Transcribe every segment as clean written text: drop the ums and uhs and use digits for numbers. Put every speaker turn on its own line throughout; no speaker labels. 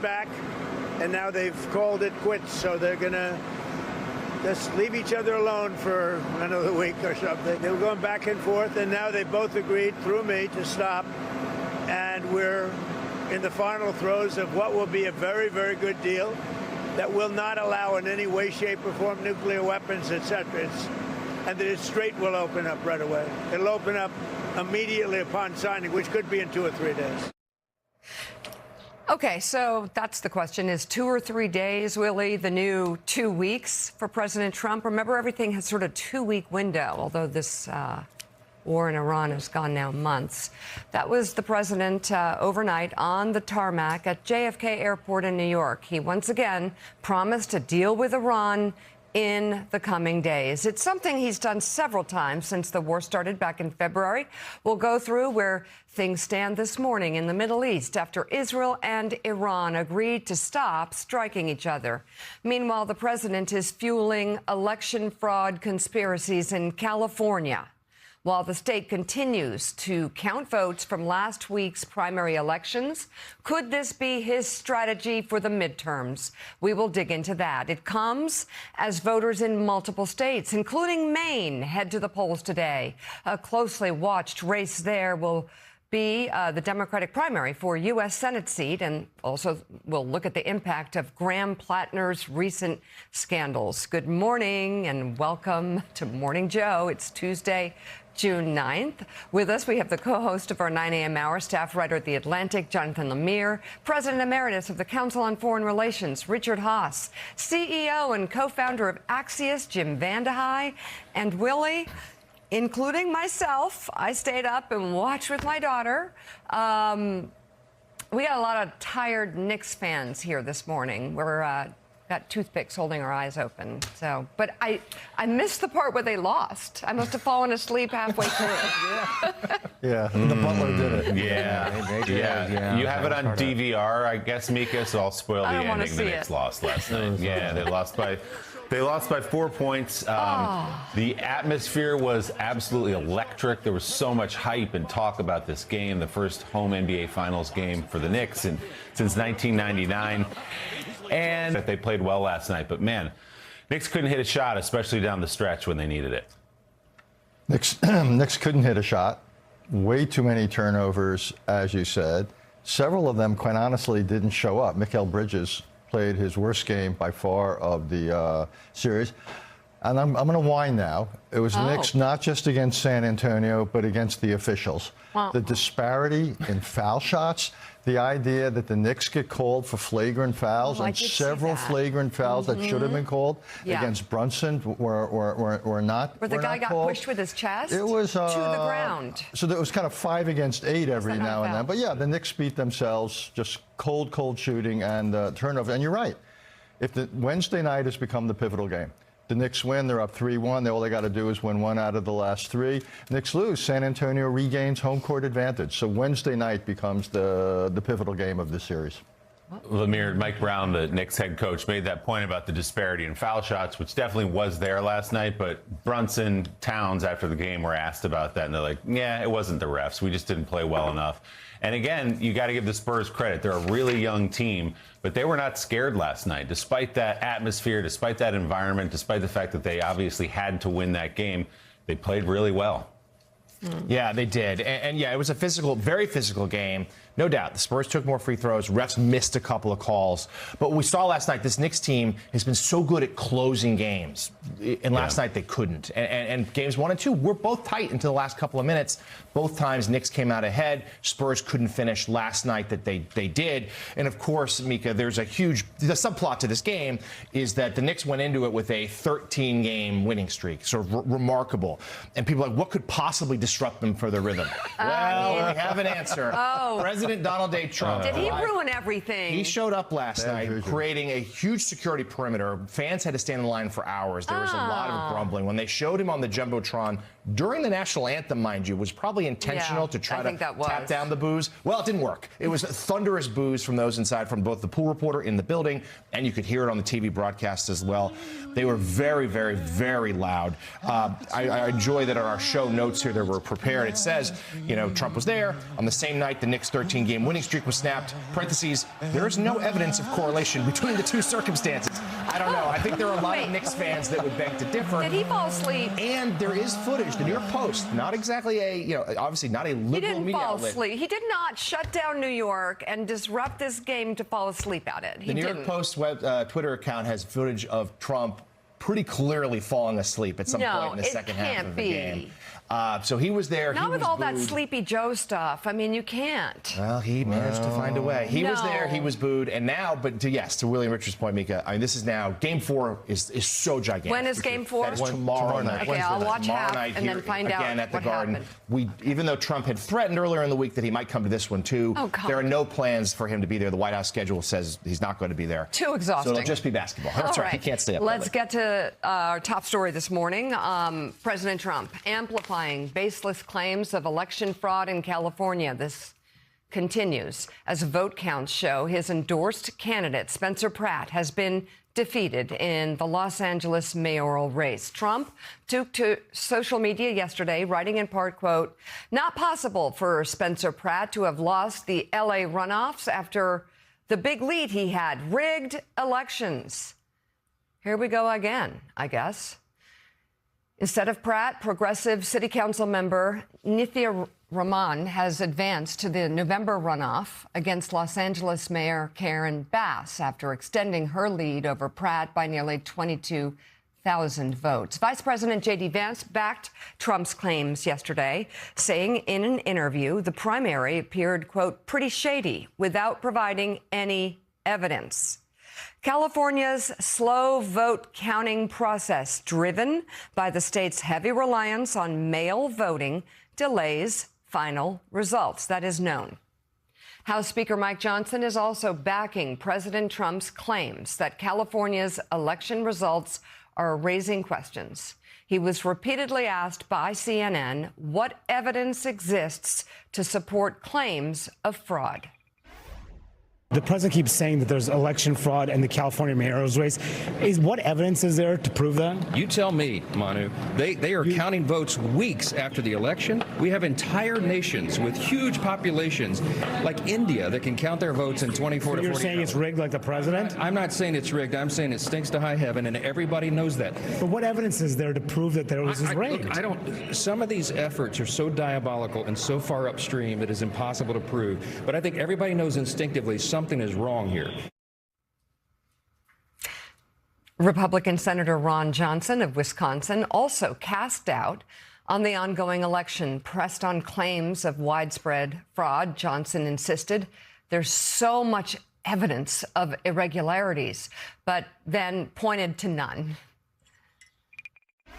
back, and now they've called it quits. So they're going to just leave each other alone for another week or something. They were going back and forth, and now they both agreed through me to stop. And we're in the final throes of what will be a very, very good deal that will not allow in any way, shape, or form nuclear weapons, etc. And the Strait will open up right away. It'll open up immediately upon signing, which could be in 2 or 3 days.
Okay, so that's the question. Is 2 or 3 days, Willie, the new 2 weeks for President Trump? Remember, everything has sort of 2-week window, although this war in Iran has gone now months. That was the president overnight on the tarmac at JFK Airport in New York. He once again promised to deal with Iran in the coming days. It's something he's done several times since the war started back in February. We'll go through where things stand this morning in the Middle East after Israel and Iran agreed to stop striking each other. Meanwhile, the president is fueling election fraud conspiracies in California, while the state continues to count votes from last week's primary elections. Could this be his strategy for the midterms? We will dig into that. It comes as voters in multiple states, including Maine, head to the polls today. A closely watched race there will be the Democratic primary for U.S. Senate seat, and also we'll look at the impact of Graham Plattner's recent scandals. Good morning and welcome to Morning Joe. It's Tuesday, June 9th. With us, we have the co-host of our 9 a.m. hour, staff writer at The Atlantic, Jonathan Lemire, President Emeritus of the Council on Foreign Relations, Richard Haass, CEO and co-founder of Axios, Jim Vandehei, and Willie, including myself. I stayed up and watched with my daughter. We got a lot of tired Knicks fans here this morning. We're got toothpicks holding our eyes open. So, but I missed the part where they lost. I must have fallen asleep halfway through.
Yeah, the butler did it.
Yeah. You have it on DVR, I guess, Mika, so I'll spoil the ending. The Knicks lost last night. Yeah, they lost by 4 points. The atmosphere was absolutely electric. There was so much hype and talk about this game, the first home NBA Finals game for the Knicks since 1999. And they played well last night. But, man, Knicks couldn't hit a shot, especially down the stretch when they needed it.
Knicks couldn't hit a shot. Way too many turnovers, as you said. Several of them, quite honestly, didn't show up. Mikal Bridges played his worst game by far of the series. And I'm going to whine now. It was the Knicks not just against San Antonio, but against the officials. The disparity in foul shots, the idea that the Knicks get called for flagrant fouls, and several flagrant fouls that should have been called against Brunson were not.
Where the guy got pushed with his chest to the ground.
So it was kind of 5 against 8 every now and then. But yeah, the Knicks beat themselves, just cold shooting and turnover. And you're right. If the Wednesday night has become the pivotal game, the Knicks win, they're up 3-1. All they got to do is win 1 out of the last 3. Knicks lose, San Antonio regains home court advantage. So Wednesday night becomes the pivotal game of this series.
Lemire, Mike Brown, the Knicks head coach, made that point about the disparity in foul shots, which definitely was there last night. But Brunson, Towns, after the game, were asked about that, and they're like, yeah, it wasn't the refs. We just didn't play well enough. And again, you got to give the Spurs credit. They're a really young team, but they were not scared last night. Despite that atmosphere, despite that environment, despite the fact that they obviously had to win that game, they played really well.
Yeah, they did. And yeah, it was a very physical game. No doubt. The Spurs took more free throws. Refs missed a couple of calls. But we saw last night, this Knicks team has been so good at closing games. And last night they couldn't. And games 1 and 2 were both tight until the last couple of minutes. Both times Knicks came out ahead. Spurs couldn't finish last night that they did. And of course, Mika, the subplot to this game is that the Knicks went into it with a 13-game winning streak. Sort of remarkable. And people are like, what could possibly disrupt them for their rhythm? Well, we have an answer. President Donald J. Trump.
Did he ruin everything?
He showed up last night creating a huge security perimeter. Fans had to stand in line for hours. There was a lot of grumbling. When they showed him on the Jumbotron during the national anthem, mind you, was probably intentional to try to tap down the boos. Well, it didn't work. It was thunderous boos from those inside, from both the pool reporter in the building, and you could hear it on the TV broadcast as well. They were very, very, very loud. I enjoy that on our show notes here that were prepared. It says, Trump was there on the same night the Knicks' 13 14-game winning streak was snapped. Parentheses, there is no evidence of correlation between the two circumstances. I don't know. I think there are a lot of Knicks fans that would beg to differ.
Did he fall asleep?
And there is footage. The New York Post, not exactly obviously not a liberal media outlet.
He didn't fall asleep. He did not shut down New York and disrupt this game to fall asleep at it.
The New York Post Twitter account has footage of Trump pretty clearly falling asleep at some point in the second half of the game. So he was there.
Not with all that Sleepy Joe stuff. I mean, you can't.
Well, he managed to find a way. He was there. He was booed. And now, to Willie and Richard's point, Mika, I mean, this is now, Game 4 is so gigantic.
When is Game 4?
That is tomorrow night.
Okay, I'll watch half and then find out
again at the
what
Garden.
happened.
Even though Trump had threatened earlier in the week that he might come to this one, too, there are no plans for him to be there. The White House schedule says he's not going to be there.
Too exhausting.
So it'll just be basketball. That's right. He can't stay up.
Let's get to our top story this morning. President Trump amplifying baseless claims of election fraud in California. This continues as vote counts show his endorsed candidate, Spencer Pratt, has been defeated in the Los Angeles mayoral race. Trump took to social media yesterday, writing in part, quote, "Not possible for Spencer Pratt to have lost the LA runoffs after the big lead he had. Rigged elections." Here we go again, I guess. Instead of Pratt, progressive city council member Nithya Raman has advanced to the November runoff against Los Angeles Mayor Karen Bass after extending her lead over Pratt by nearly 22,000 votes. Vice President J.D. Vance backed Trump's claims yesterday, saying in an interview the primary appeared, quote, "pretty shady," without providing any evidence. California's slow vote counting process, driven by the state's heavy reliance on mail voting, delays final results. That is known. House Speaker Mike Johnson is also backing President Trump's claims that California's election results are raising questions. He was repeatedly asked by CNN what evidence exists to support claims of fraud.
The president keeps saying that there's election fraud in the California mayoral's race. What evidence is there to prove that?
You tell me, Manu. They are counting votes weeks after the election. We have entire nations with huge populations, like India, that can count their votes in 24 to 40 hours.
You're saying it's rigged like the president?
I'm not saying it's rigged. I'm saying it stinks to high heaven, and everybody knows that.
But what evidence is there to prove that there was rigged?
Look, some of these efforts are so diabolical and so far upstream it is impossible to prove. But I think everybody knows instinctively something is wrong here.
Republican Senator Ron Johnson of Wisconsin also cast doubt on the ongoing election. Pressed on claims of widespread fraud, Johnson insisted there's so much evidence of irregularities, but then pointed to none.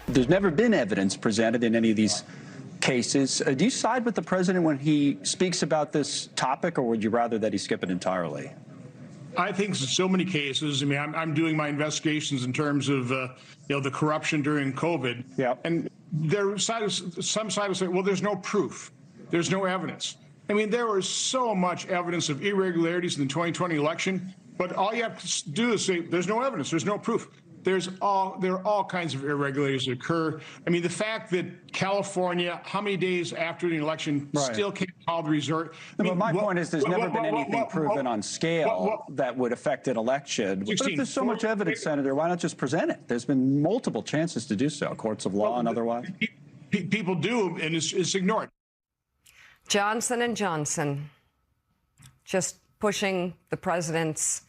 There's never been evidence presented in any of these cases. Do you side with the president when he speaks about this topic, or would you rather that he skip it entirely?
I think so many cases. I mean, I'm doing my investigations in terms of the corruption during COVID.
Yeah.
And some side will say, well, there's no proof, there's no evidence. I mean, there was so much evidence of irregularities in the 2020 election, but all you have to do is say there's no evidence, there's no proof. There are all kinds of irregularities that occur. I mean, the fact that California, how many days after the election, still can't call the resort.
But my point is, there's never been anything proven on scale that would affect an election. But if there's so much evidence, Senator, why not just present it? There's been multiple chances to do so, courts of law and otherwise.
People do, and it's ignored.
Johnson and Johnson just pushing the president's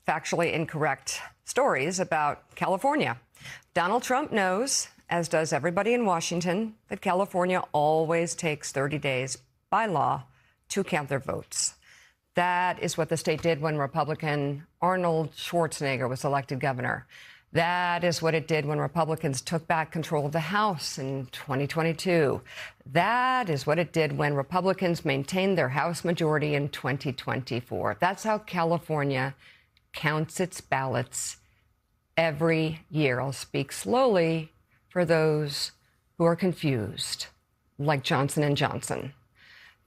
factually incorrect stories about California. Donald Trump knows, as does everybody in Washington, that California always takes 30 days by law to count their votes. That is what the state did when Republican Arnold Schwarzenegger was elected governor. That is what it did when Republicans took back control of the House in 2022. That is what it did when Republicans maintained their House majority in 2024. That's how California counts its ballots every year. I'll speak slowly for those who are confused, like Johnson and Johnson.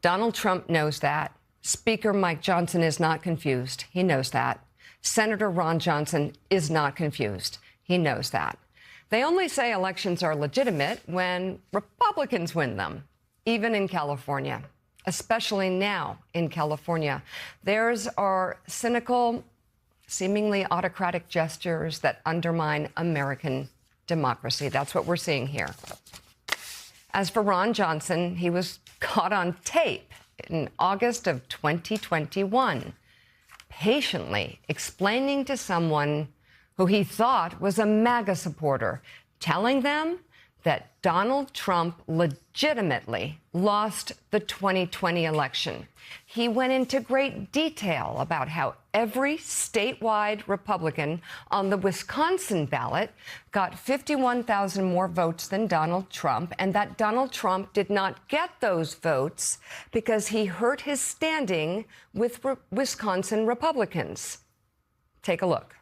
Donald Trump knows that. Speaker Mike Johnson is not confused. He knows that. Senator Ron Johnson is not confused. He knows that. They only say elections are legitimate when Republicans win them, even in California. especially now in California. Theirs are cynical, seemingly autocratic gestures that undermine American democracy. That's what we're seeing here. As for Ron Johnson, he was caught on tape in August of 2021, patiently explaining to someone who he thought was a MAGA supporter, telling them that Donald Trump legitimately lost the 2020 election. He went into great detail about how every statewide Republican on the Wisconsin ballot got 51,000 more votes than Donald Trump, and that Donald Trump did not get those votes because he hurt his standing with Wisconsin Republicans. Take a look.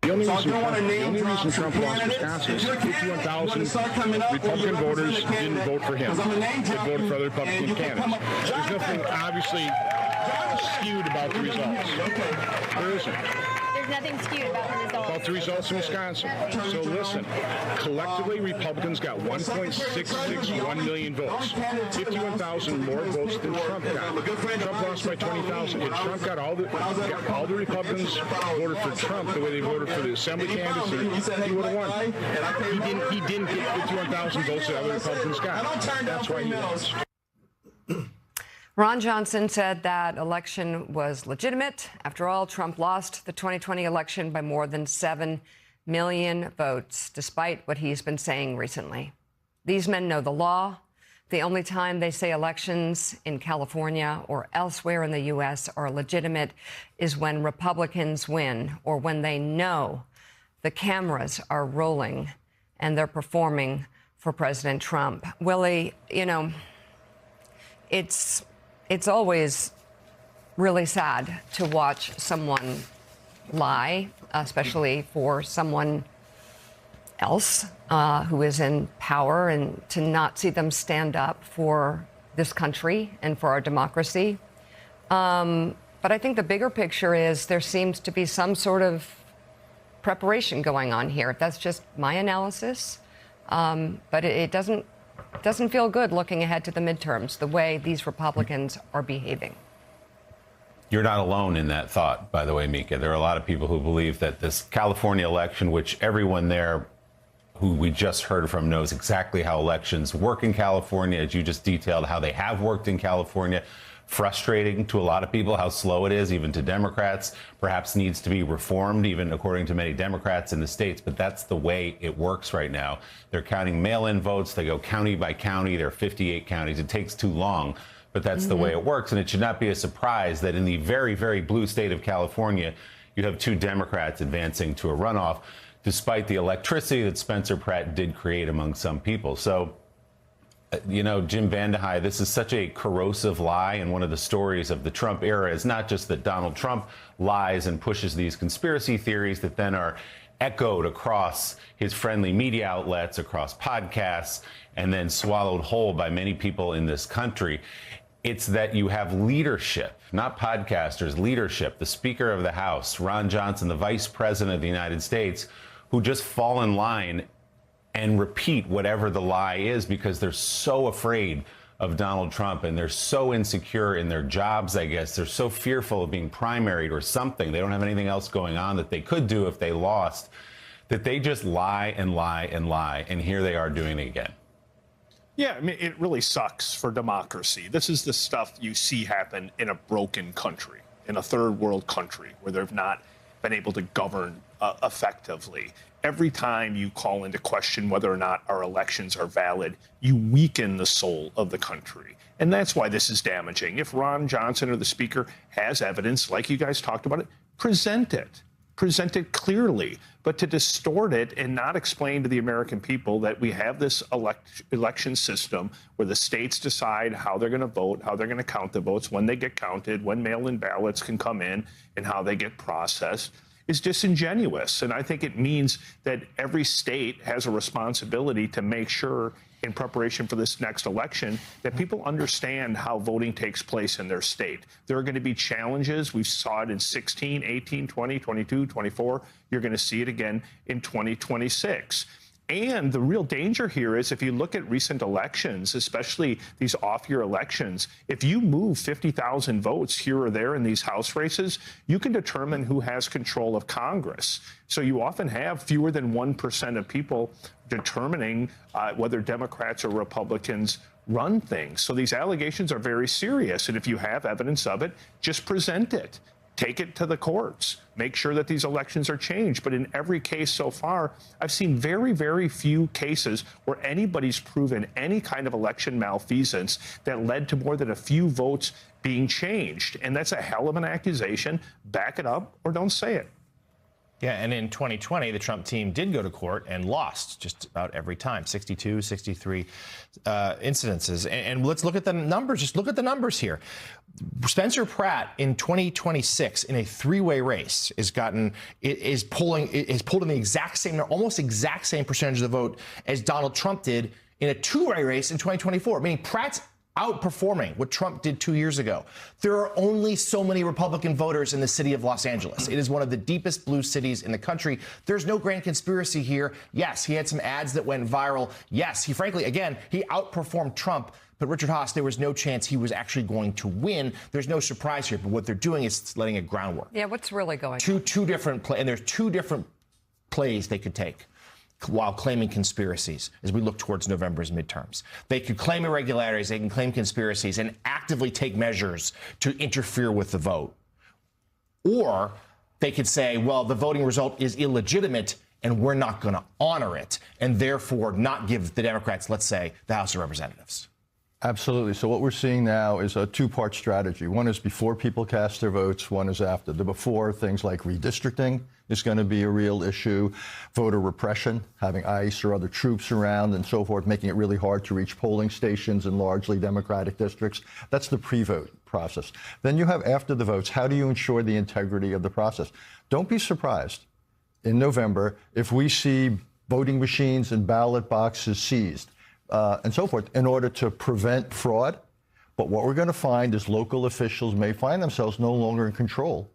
The only reason Trump lost Wisconsin is 51,000 Republican voters didn't vote for him. They voted for other Republican candidates. There's nothing obviously skewed about the results. There isn't.
There's nothing skewed about the results.
About the results in Wisconsin. So listen, collectively Republicans got 1.661 million votes. 51,000 more votes than Trump got. Trump lost by 20,000. And Trump got all the Republicans voted for Trump the way they voted for the assembly candidates, he would have won. He didn't get 51,000 votes that other Republicans got. That's why he lost.
Ron Johnson said that election was legitimate. After all, Trump lost the 2020 election by more than 7 million votes, despite what he's been saying recently. These men know the law. The only time they say elections in California or elsewhere in the U.S. are legitimate is when Republicans win or when they know the cameras are rolling and they're performing for President Trump. Willie, you know, it's always really sad to watch someone lie, especially for someone else who is in power, and to not see them stand up for this country and for our democracy. But I think the bigger picture is there seems to be some sort of preparation going on here. That's just my analysis. But it doesn't feel good looking ahead to the midterms, the way these Republicans are behaving.
You're not alone in that thought, by the way, Mika. There are a lot of people who believe that this California election, which everyone there who we just heard from knows exactly how elections work in California, as you just detailed how they have worked in California, frustrating to a lot of people how slow it is, even to Democrats, perhaps needs to be reformed, even according to many Democrats in the states. But that's the way it works right now. They're counting mail-in votes. They go county by county. There are 58 counties. It takes too long, but that's the way it works. And it should not be a surprise that in the very, very blue state of California, you have two Democrats advancing to a runoff, despite the electricity that Spencer Pratt did create among some people. So, you know, Jim Vandehei, this is such a corrosive lie, and one of the stories of the Trump era is not just that Donald Trump lies and pushes these conspiracy theories that then are echoed across his friendly media outlets, across podcasts, and then swallowed whole by many people in this country. It's that you have leadership, not podcasters, leadership, the Speaker of the House, Ron Johnson, the Vice President of the United States, who just fall in line and repeat whatever the lie is because they're so afraid of Donald Trump and they're so insecure in their jobs, I guess. They're so fearful of being primaried or something. They don't have anything else going on that they could do if they lost, that they just lie and lie and lie. And here they are doing it again.
Yeah, I mean, it really sucks for democracy. This is the stuff you see happen in a broken country, in a third world country where they've not been able to govern effectively. Every time you call into question whether or not our elections are valid, you weaken the soul of the country. And that's why this is damaging. If Ron Johnson or the Speaker has evidence, like you guys talked about it, present it. Present it clearly. But to distort it and not explain to the American people that we have this election system where the states decide how they're going to vote, how they're going to count the votes, when they get counted, when mail-in ballots can come in, and how they get processed, is disingenuous. And I think it means that every state has a responsibility to make sure in preparation for this next election that people understand how voting takes place in their state. There are going to be challenges. We saw it in 16, 18, 20, 22, 24. You're going to see it again in 2026. And the real danger here is if you look at recent elections, especially these off-year elections, if you move 50,000 votes here or there in these House races, you can determine who has control of Congress. So you often have fewer than 1% of people determining whether Democrats or Republicans run things. So these allegations are very serious. And if you have evidence of it, just present it. Take it to the courts. Make sure that these elections are changed. But in every case so far, I've seen very, very few cases where anybody's proven any kind of election malfeasance that led to more than a few votes being changed. And that's a hell of an accusation. Back it up or don't say it.
Yeah, and in 2020, the Trump team did go to court and lost just about every time, 62, 63 incidences. And let's look at the numbers. Just look at the numbers here. Spencer Pratt in 2026 in a three-way race is pulled in the exact same, almost exact same percentage of the vote as Donald Trump did in a two-way race in 2024, meaning Pratt's outperforming what Trump did 2 years ago. There are only so many Republican voters in the city of Los Angeles. It is one of the deepest blue cities in the country. There's no grand conspiracy here. Yes, he had some ads that went viral. Yes, he outperformed Trump. But Richard Haas, there was no chance he was actually going to win. There's no surprise here. But what they're doing is letting a groundwork.
Yeah, what's really going on?
Two different and there's two different plays they could take while claiming conspiracies as we look towards November's midterms. They could claim irregularities, they can claim conspiracies and actively take measures to interfere with the vote. Or they could say, well, the voting result is illegitimate and we're not going to honor it, and therefore not give the Democrats, let's say, the House of Representatives.
Absolutely. So what we're seeing now is a two-part strategy. One is before people cast their votes. One is after. The before, things like redistricting is going to be a real issue. Voter repression, having ICE or other troops around and so forth, making it really hard to reach polling stations in largely Democratic districts. That's the pre-vote process. Then you have after the votes. How do you ensure the integrity of the process? Don't be surprised in November if we see voting machines and ballot boxes seized. And so forth, in order to prevent fraud. But what we're going to find is local officials may find themselves no longer in control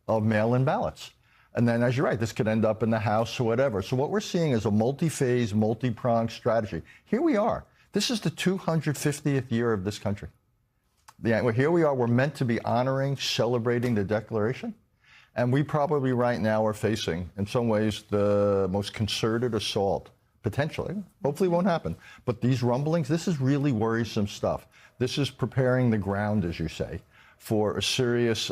of mail-in ballots. And then, as you're right, this could end up in the House or whatever. So what we're seeing is a multi-phase, multi-pronged strategy. Here we are. This is the 250th year of this country. Here we are. We're meant to be honoring, celebrating the Declaration. And we probably right now are facing, in some ways, the most concerted assault potentially, hopefully won't happen. But these rumblings, this is really worrisome stuff. This is preparing the ground, as you say, for a serious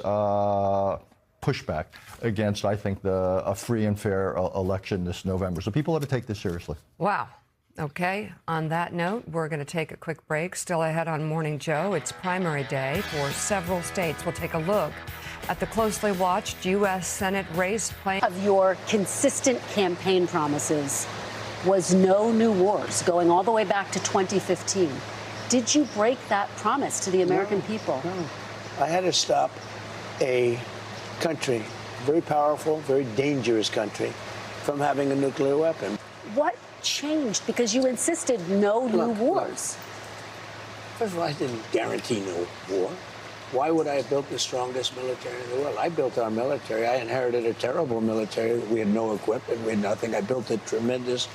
pushback against, I think, a free and fair election this November. So people ought to take this seriously.
Wow. Okay. On that note, we're going to take a quick break. Still ahead on Morning Joe, it's primary day for several states. We'll take a look at the closely watched U.S. Senate race playing.
Of your consistent campaign promises was no new wars, going all the way back to 2015. Did you break that promise to the American people?
No. I had to stop a country, very powerful, very dangerous country, from having a nuclear weapon.
What changed? Because you insisted no new wars.
First of all, I didn't guarantee no war. Why would I have built the strongest military in the world? I built our military. I inherited a terrible military. We had no equipment. We had nothing. I built a tremendous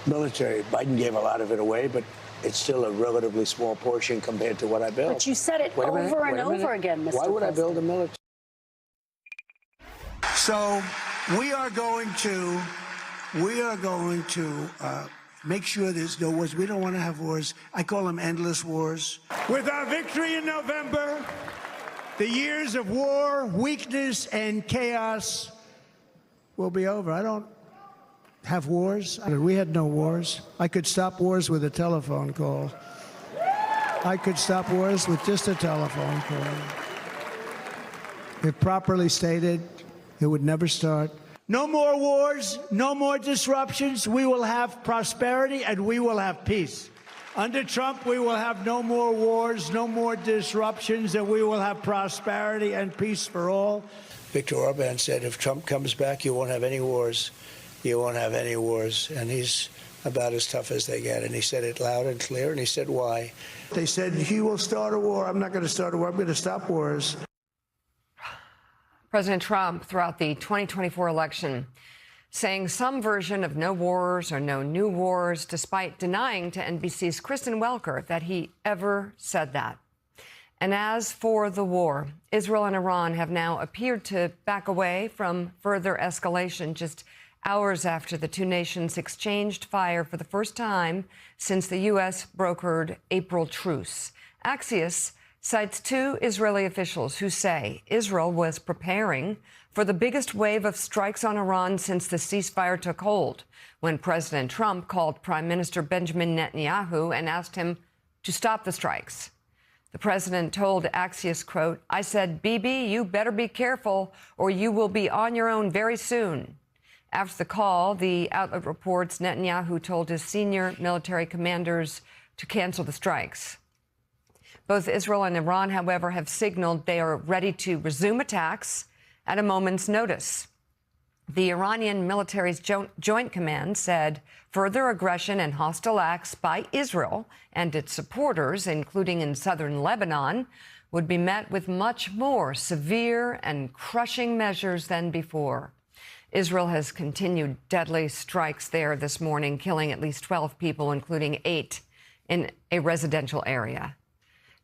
military. Biden gave a lot of it away, but it's still a relatively small portion compared to what I built.
But you said it over and over again, Mr.
Why would
President.
I build a military? So we are going to make sure there's no wars. We don't want to have wars. I call them endless wars. With our victory in November, the years of war, weakness, and chaos will be over. I don't have wars. We had no wars. I could stop wars with a telephone call. I could stop wars with just a telephone call. If properly stated, it would never start. No more wars, no more disruptions. We will have prosperity and we will have peace. Under Trump, we will have no more wars, no more disruptions, and we will have prosperity and peace for all. Viktor Orban said, if Trump comes back, you won't have any wars. You won't have any wars. And he's about as tough as they get. And he said it loud and clear, and he said why. They said, he will start a war. I'm not going to start a war. I'm going to stop wars.
President Trump, throughout the 2024 election, saying some version of no wars or no new wars, despite denying to NBC's Kristen Welker that he ever said that. And as for the war, Israel and Iran have now appeared to back away from further escalation just hours after the two nations exchanged fire for the first time since the U.S. brokered April truce. Axios cites two Israeli officials who say Israel was preparing for the biggest wave of strikes on Iran since the ceasefire took hold, when President Trump called Prime Minister Benjamin Netanyahu and asked him to stop the strikes. The president told Axios, quote, "I said, Bibi, you better be careful or you will be on your own very soon." After the call, the outlet reports Netanyahu told his senior military commanders to cancel the strikes. Both Israel and Iran, however, have signaled they are ready to resume attacks at a moment's notice. The Iranian military's Joint Command said further aggression and hostile acts by Israel and its supporters, including in southern Lebanon, would be met with much more severe and crushing measures than before. Israel has continued deadly strikes there this morning, killing at least 12 people, including 8 in a residential area.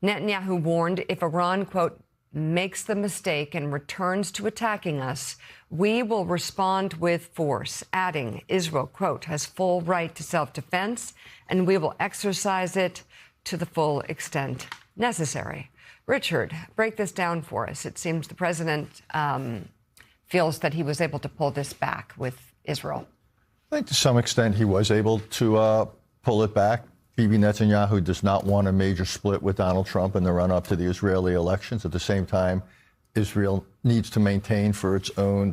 Netanyahu warned if Iran, quote, makes the mistake and returns to attacking us, we will respond with force, adding Israel, quote, has full right to self-defense, and we will exercise it to the full extent necessary. Richard, break this down for us. It seems the president feels that he was able to pull this back with Israel.
I think to some extent he was able to pull it back. Bibi Netanyahu does not want a major split with Donald Trump in the run-up to the Israeli elections. At the same time, Israel needs to maintain for its own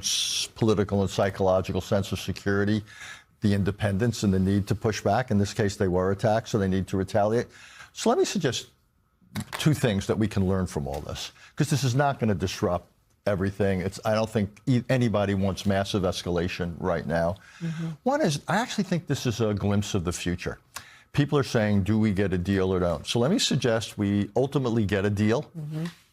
political and psychological sense of security the independence and the need to push back. In this case, they were attacked, so they need to retaliate. So let me suggest two things that we can learn from all this, because this is not going to disrupt everything. I don't think anybody wants massive escalation right now. One is, I actually think this is a glimpse of the future. People are saying, do we get a deal or don't? So let me suggest we ultimately get a deal,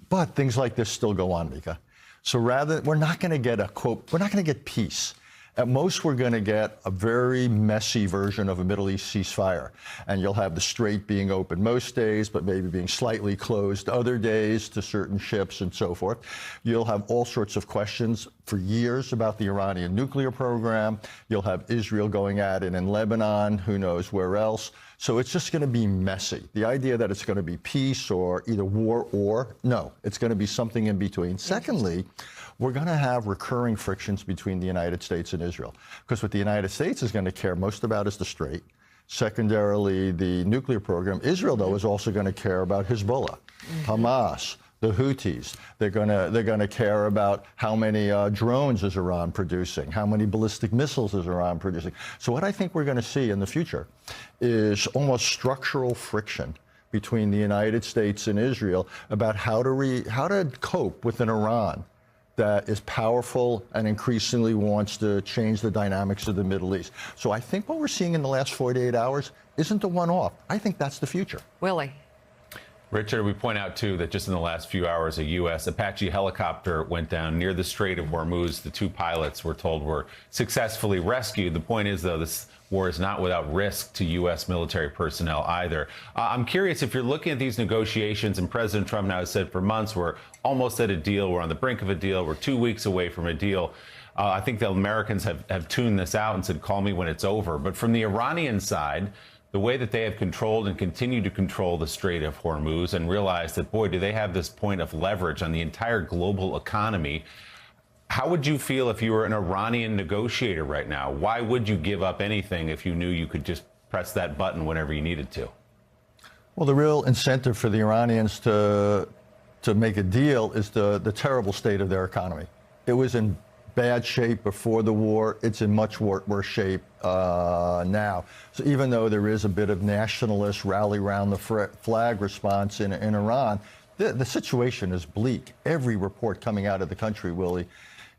but things like this still go on, Mika. So we're not going to get a quote, we're not going to get peace. At most, we're going to get a very messy version of a Middle East ceasefire. And you'll have the Strait being open most days, but maybe being slightly closed other days to certain ships and so forth. You'll have all sorts of questions for years about the Iranian nuclear program. You'll have Israel going at it in Lebanon, who knows where else. So it's just going to be messy. The idea that it's going to be peace or either war or, no, it's going to be something in between. Secondly, we're going to have recurring frictions between the United States and Israel, because what the United States is going to care most about is the Strait. Secondarily, the nuclear program. Israel, though, is also going to care about Hezbollah, Hamas, the Houthis. They're going to care about how many drones is Iran producing, how many ballistic missiles is Iran producing. So what I think we're going to see in the future is almost structural friction between the United States and Israel about how to cope with an Iran that is powerful and increasingly wants to change the dynamics of the Middle East. So I think what we're seeing in the last 48 hours isn't a one-off. I think that's the future.
Willie.
Richard, we point out, too, that just in the last few hours, a U.S. Apache helicopter went down near the Strait of Hormuz. The 2 pilots, we're told, were successfully rescued. The point is, though, this war is not without risk to U.S. military personnel either. I'm curious, if you're looking at these negotiations, and President Trump now has said for months, we're almost at a deal, we're on the brink of a deal, we're 2 weeks away from a deal. I think the Americans have tuned this out and said, call me when it's over. But from the Iranian side, the way that they have controlled and continue to control the Strait of Hormuz, and realize that, boy, do they have this point of leverage on the entire global economy. How would you feel if you were an Iranian negotiator right now? Why would you give up anything if you knew you could just press that button whenever you needed to?
Well, the real incentive for the Iranians to make a deal is the terrible state of their economy. It was in bad shape before the war. It's in much worse shape now. So even though there is a bit of nationalist rally around the flag response in Iran, the situation is bleak. Every report coming out of the country, Willie,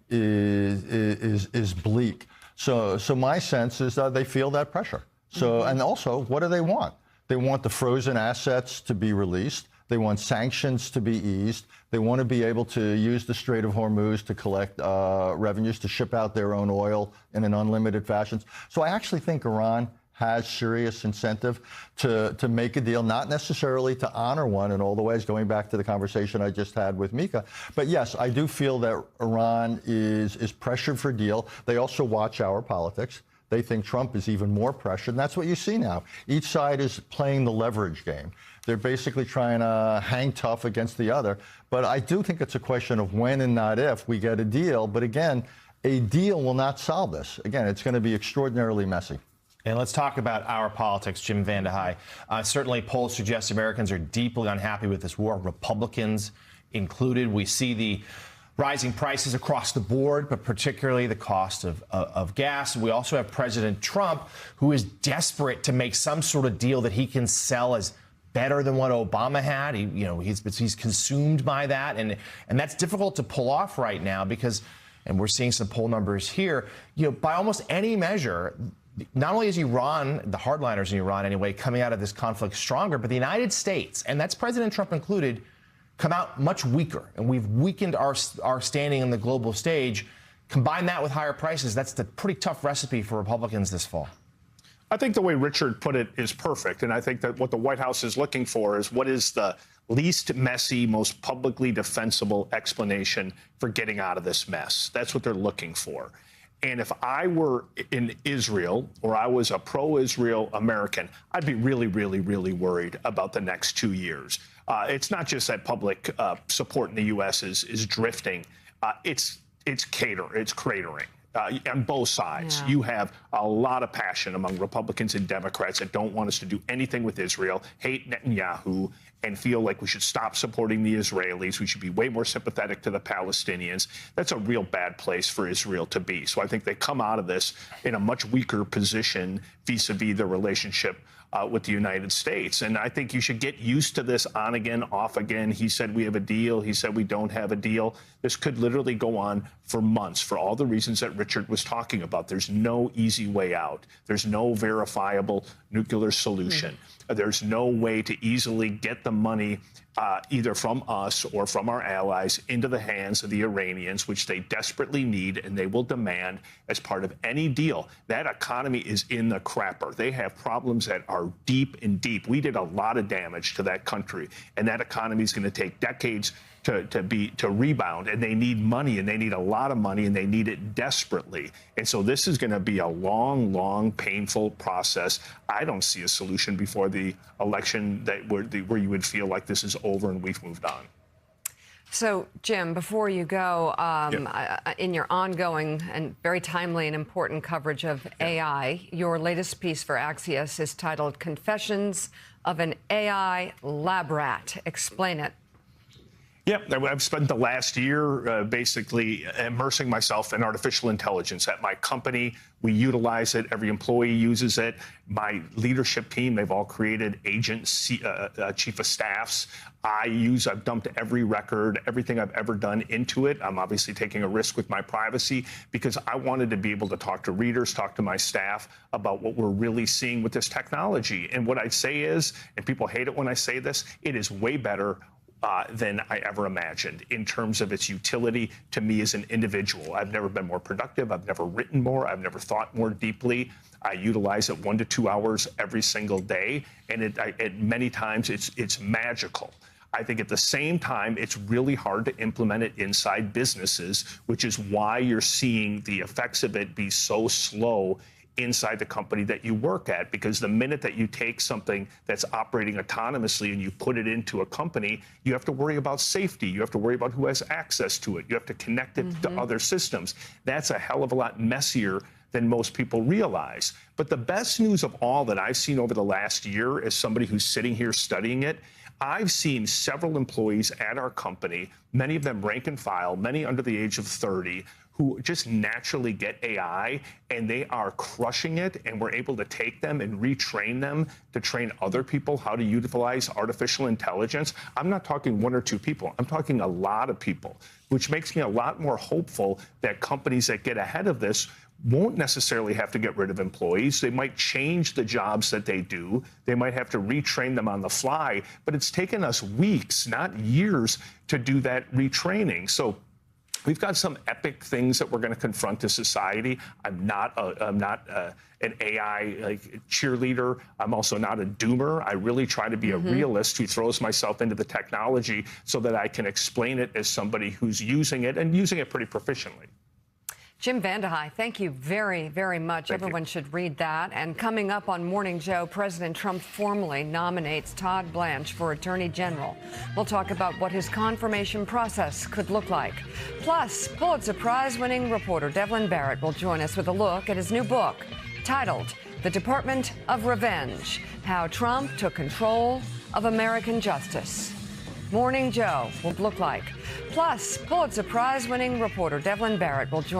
is bleak. So my sense is that they feel that pressure. So and also, what do they want? They want the frozen assets to be released. They want sanctions to be eased. They want to be able to use the Strait of Hormuz to collect revenues, to ship out their own oil in an unlimited fashion. So I actually think Iran has serious incentive to make a deal, not necessarily to honor one in all the ways, going back to the conversation I just had with Mika. But yes, I do feel that Iran is pressured for a deal. They also watch our politics. They think Trump is even more pressured, and that's what you see now. Each side is playing the leverage game. They're basically trying to hang tough against the other. But I do think it's a question of when and not if we get a deal. But again, a deal will not solve this. Again, it's going to be extraordinarily messy.
And let's talk about our politics, Jim Vandehei. Certainly, polls suggest Americans are deeply unhappy with this war, Republicans included. We see the rising prices across the board, but particularly the cost of gas. We also have President Trump, who is desperate to make some sort of deal that he can sell as better than what Obama had. He's consumed by that, and that's difficult to pull off right now because, and we're seeing some poll numbers here, by almost any measure, not only is Iran, the hardliners in Iran anyway, coming out of this conflict stronger, but the United States, and that's President Trump included, come out much weaker. And we've weakened our standing on the global stage. Combine that with higher prices, that's the pretty tough recipe for Republicans this fall.
I think the way Richard put it is perfect. And I think that what the White House is looking for is what is the least messy, most publicly defensible explanation for getting out of this mess. That's what they're looking for. And if I were in Israel or I was a pro-Israel American, I'd be really, really, really worried about the next 2 years. It's not just that public support in the U.S. is drifting. It's cratering. On both sides. Yeah. You have a lot of passion among Republicans and Democrats that don't want us to do anything with Israel, hate Netanyahu, and feel like we should stop supporting the Israelis. We should be way more sympathetic to the Palestinians. That's a real bad place for Israel to be. So I think they come out of this in a much weaker position vis-a-vis the relationship with the United States. And I think you should get used to this on again, off again. He said we have a deal. He said we don't have a deal. This could literally go on for months for all the reasons that Richard was talking about. There's no easy way out. There's no verifiable nuclear solution. There's no way to easily get the money either from us or from our allies into the hands of the Iranians, which they desperately need and they will demand as part of any deal. That economy is in the crapper. They have problems that are deep and deep. We did a lot of damage to that country, and that economy is going to take decades to rebound, and they need money, and they need a lot of money, and they need it desperately. And so this is going to be a long, long, painful process. I don't see a solution before the election where you would feel like this is over and we've moved on.
So, Jim, before you go, in your ongoing and very timely and important coverage of AI, your latest piece for Axios is titled Confessions of an AI Lab Rat. Explain it.
Yeah, I've spent the last year basically immersing myself in artificial intelligence at my company. We utilize it. Every employee uses it. My leadership team, they've all created agents, chief of staffs. I've dumped every record, everything I've ever done into it. I'm obviously taking a risk with my privacy because I wanted to be able to talk to readers, talk to my staff about what we're really seeing with this technology. And what I'd say is, and people hate it when I say this, it is way better than I ever imagined in terms of its utility to me as an individual. I've never been more productive. I've never written more. I've never thought more deeply. I utilize it 1 to 2 hours every single day, and many times it's magical. I think at the same time, it's really hard to implement it inside businesses, which is why you're seeing the effects of it be so slow inside the company that you work at, because the minute that you take something that's operating autonomously and you put it into a company, you have to worry about safety. You have to worry about who has access to it. You have to connect it to other systems. That's a hell of a lot messier than most people realize. But the best news of all that I've seen over the last year, as somebody who's sitting here studying it, I've seen several employees at our company, many of them rank and file, many under the age of 30, who just naturally get AI and they are crushing it, and we're able to take them and retrain them to train other people how to utilize artificial intelligence. I'm not talking 1 or 2 people. I'm talking a lot of people, which makes me a lot more hopeful that companies that get ahead of this won't necessarily have to get rid of employees. They might change the jobs that they do. They might have to retrain them on the fly, but it's taken us weeks, not years, to do that retraining. So we've got some epic things that we're going to confront as society. I'm not an AI cheerleader. I'm also not a doomer. I really try to be a realist who throws myself into the technology so that I can explain it as somebody who's using it and using it pretty proficiently.
Jim Vandehei, thank you very, very much. Everyone should read that. And coming up on Morning Joe, President Trump formally nominates Todd Blanche for Attorney General. We'll talk about what his confirmation process could look like. Plus, Pulitzer Prize-winning reporter Devlin Barrett will join us with a look at his new book titled The Department of Revenge: How Trump Took Control of American Justice. Morning Joe will look like. Plus, Pulitzer Prize-winning reporter Devlin Barrett will join